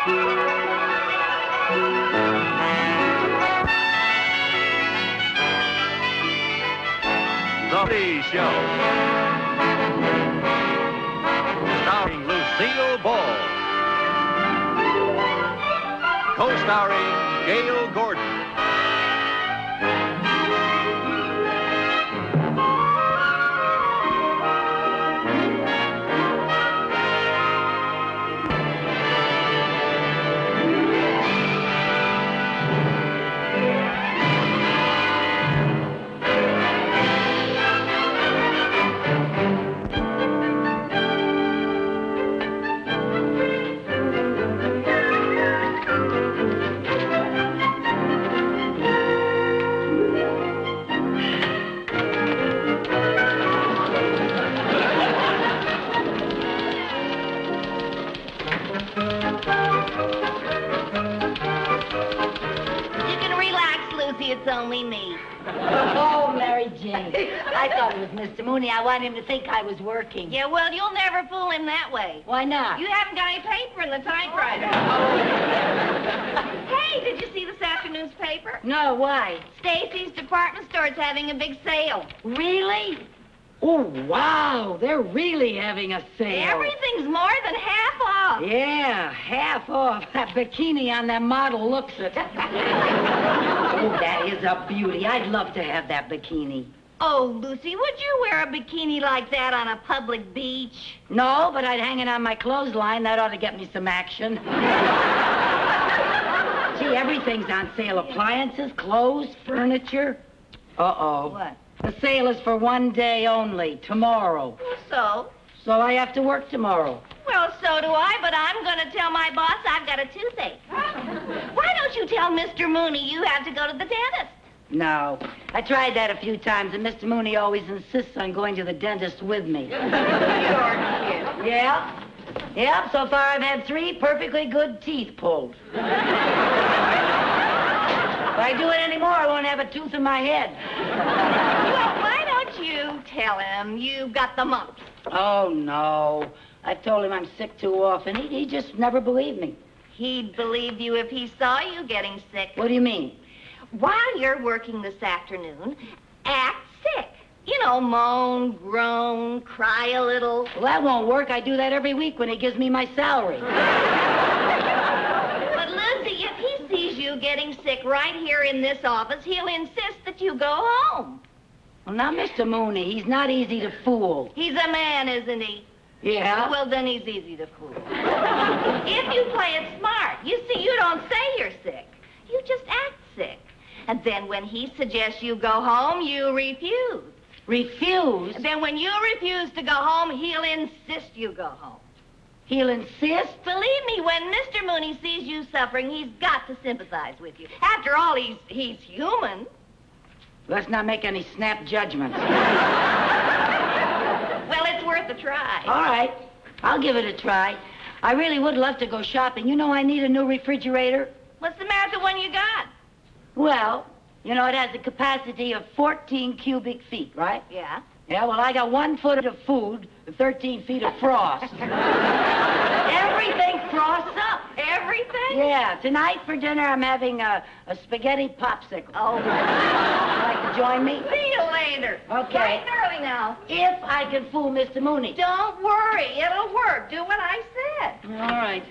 The Lee Show, starring Lucille Ball, co-starring Gail Gordon. It's only me. Oh, Mary Jane. I thought it was Mr. Mooney. I want him to think I was working. Yeah, well, you'll never fool him that way. Why not? You haven't got any paper in the typewriter. Hey, did you see this afternoon's paper? No, why? Stacy's department store is having a big sale. Really? Oh, wow. They're really having a sale. Everything's more than half off. Yeah, half off. That bikini on that model looks it. Oh, that is a beauty. I'd love to have that bikini. Oh, Lucy, would you wear a bikini like that on a public beach? No, but I'd hang it on my clothesline. That ought to get me some action. See, everything's on sale. Appliances, clothes, furniture. Uh-oh. What? The sale is for one day only, tomorrow. So? So I have to work tomorrow. Well, so do I, but I'm going to tell my boss I've got a toothache. Why don't you tell Mr. Mooney you have to go to the dentist? No. I tried that a few times, and Mr. Mooney always insists on going to the dentist with me. You're kidding. Yeah? Yep, so far I've had 3 perfectly good teeth pulled. If I do it anymore, I won't have a tooth in my head. Well, why don't you tell him you've got the mumps? Oh, no. I've told him I'm sick too often. He just never believed me. He'd believe you if he saw you getting sick. What do you mean? While you're working this afternoon, act sick. You know, moan, groan, cry a little. Well, that won't work. I do that every week when he gives me my salary. But, Lucy, if he sees you getting sick right here in this office, he'll insist that you go home. Well, now, Mr. Mooney, he's not easy to fool. He's a man, isn't he? Yeah? Well, then he's easy to fool. If you play it smart, you see, you don't say you're sick. You just act sick. And then when he suggests you go home, you refuse. Refuse? Then when you refuse to go home, he'll insist you go home. He'll insist? Believe me, when Mr. Mooney sees you suffering, he's got to sympathize with you. After all, he's human. Let's not make any snap judgments. Well, it's worth a try. All right. I'll give it a try. I really would love to go shopping. You know I need a new refrigerator. What's the matter with the one you got? Well, you know, it has a capacity of 14 cubic feet, right? Yeah. Yeah, well, I got 1 foot of food and 13 feet of frost. Everything frosts up. Everything? Yeah. Tonight for dinner, I'm having a spaghetti popsicle. Oh. Would you like to join me? See you later. Okay. Right early now. If I can fool Mr. Mooney. Don't worry. It'll work. Do what I said. All right.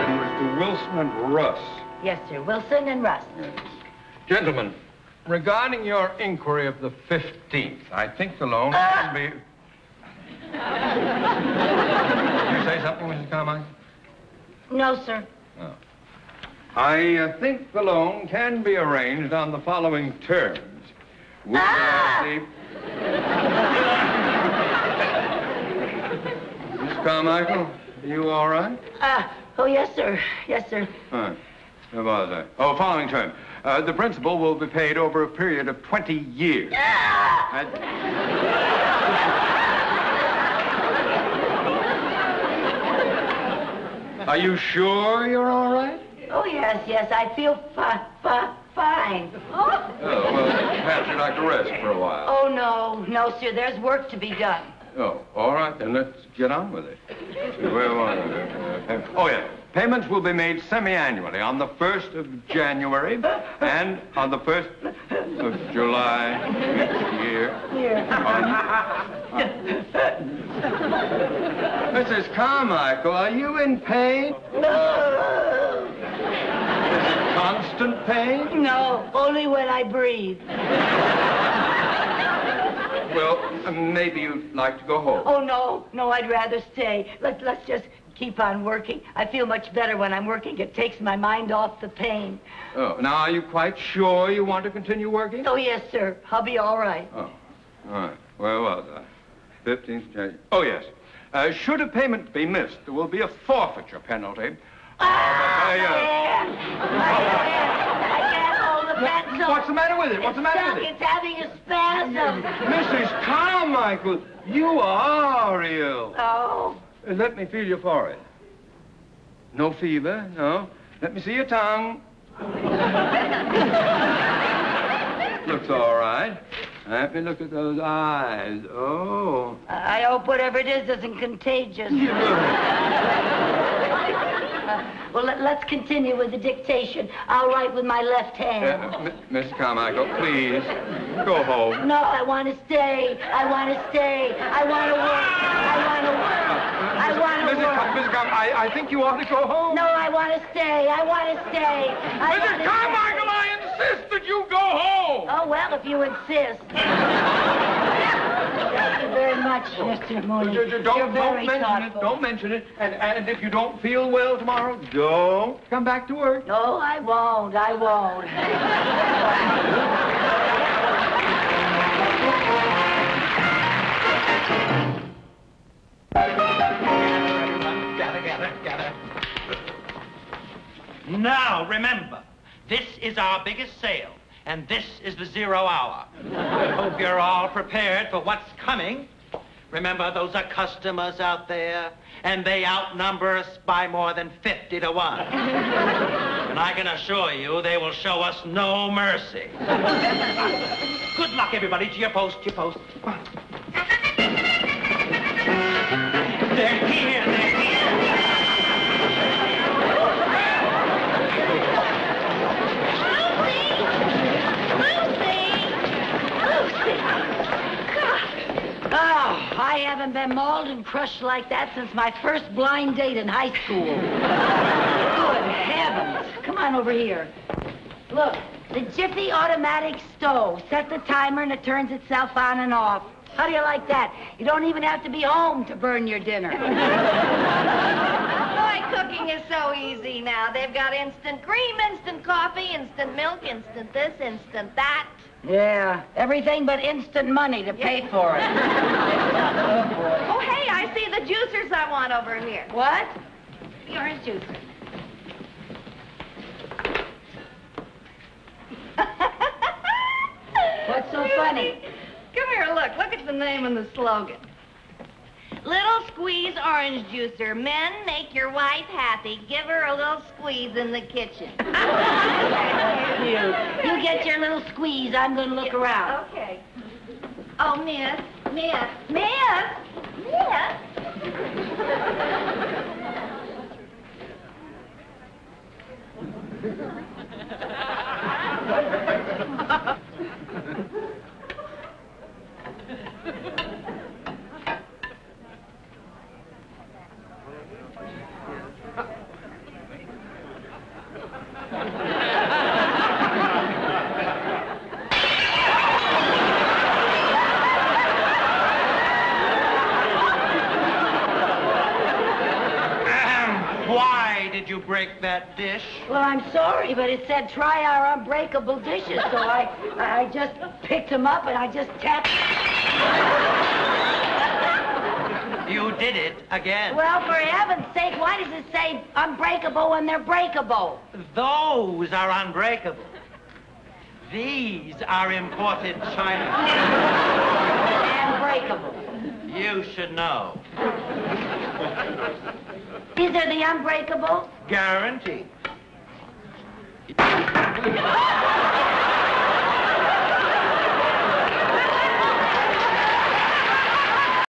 Mr. Wilson and Russ. Yes, sir. Wilson and Russ. Gentlemen, regarding your inquiry of the 15th, I think the loan can be... Did you say something, Mrs. Carmine? No, sir. Oh. I think the loan can be arranged on the following terms. With, Miss Carmichael, are you all right? Oh, yes, sir. Yes, sir. Huh. Where was I? Oh, following term. The principal will be paid over a period of 20 years. Are you sure you're all right? Oh, yes, yes. I feel fine. Oh, well, perhaps you'd like to rest for a while. Oh, no. No, sir. There's work to be done. Oh, all right, then let's get on with it. Oh, yeah. Payments will be made semi-annually on the 1st of January and on the 1st of July each year. Mrs. Carmichael, are you in pain? Is it constant pain? No, only when I breathe. Well, maybe you'd like to go home. Oh, no, I'd rather stay. Let's just keep on working. I feel much better when I'm working. It takes my mind off the pain. Oh, now are you quite sure you want to continue working? Oh, yes, sir. I'll be all right. Oh, all right. Where was I? 15th January. Oh, yes. Should a payment be missed, there will be a forfeiture penalty. I can't hold the pencil. What's the matter with it? What's the matter with it? It's having a spasm. Mrs. Carmichael, you are ill. Oh. Let me feel your forehead. No fever, no. Let me see your tongue. Looks all right. Let me look at those eyes. Oh. I hope whatever it is isn't contagious. Well, let's continue with the dictation. I'll write with my left hand. Mrs. Carmichael, please, go home. No, I want to stay. I want to stay. I want to work. I want to work. I want to work. Mrs. Carmichael, I think you ought to go home. No, I want to stay. I want to stay. Mrs. Carmichael, I insist that you go home. Oh, well, if you insist. Thank you very much, Mr. Mooney. Don't mention it. Don't mention it. And if you don't feel well tomorrow, don't come back to work. No, I won't. I won't. Gather. Now, remember, this is our biggest sale, and this is the 0 hour. I hope you're all prepared for what's coming. Remember, those are customers out there, and they outnumber us by more than 50 to 1. And I can assure you they will show us no mercy. Good luck, everybody. To your post, Come on. They're here. Oh, I haven't been mauled and crushed like that since my first blind date in high school. Good heavens. Come on over here. Look, the Jiffy automatic stove. Set the timer and it turns itself on and off. How do you like that? You don't even have to be home to burn your dinner. Boy, cooking is so easy now. They've got instant cream, instant coffee, instant milk, instant this, instant that. Yeah, everything but instant money to pay for it. Oh, hey, I see the juicers I want over here. What? The orange juicer. What's so funny? Come here, look at the name and the slogan. Little Squeeze Orange Juicer. Men, make your wife happy. Give her a little squeeze in the kitchen. You get your little squeeze. I'm going to look around. Okay. Oh, Miss. Why did you break that dish? Well, I'm sorry, but it said try our unbreakable dishes, so I just picked them up and I just tapped. You did it again. Well, for heaven's sake, why does it say unbreakable when they're breakable? Those are unbreakable. These are imported China. Unbreakable. You should know. These are the unbreakable? Guaranteed.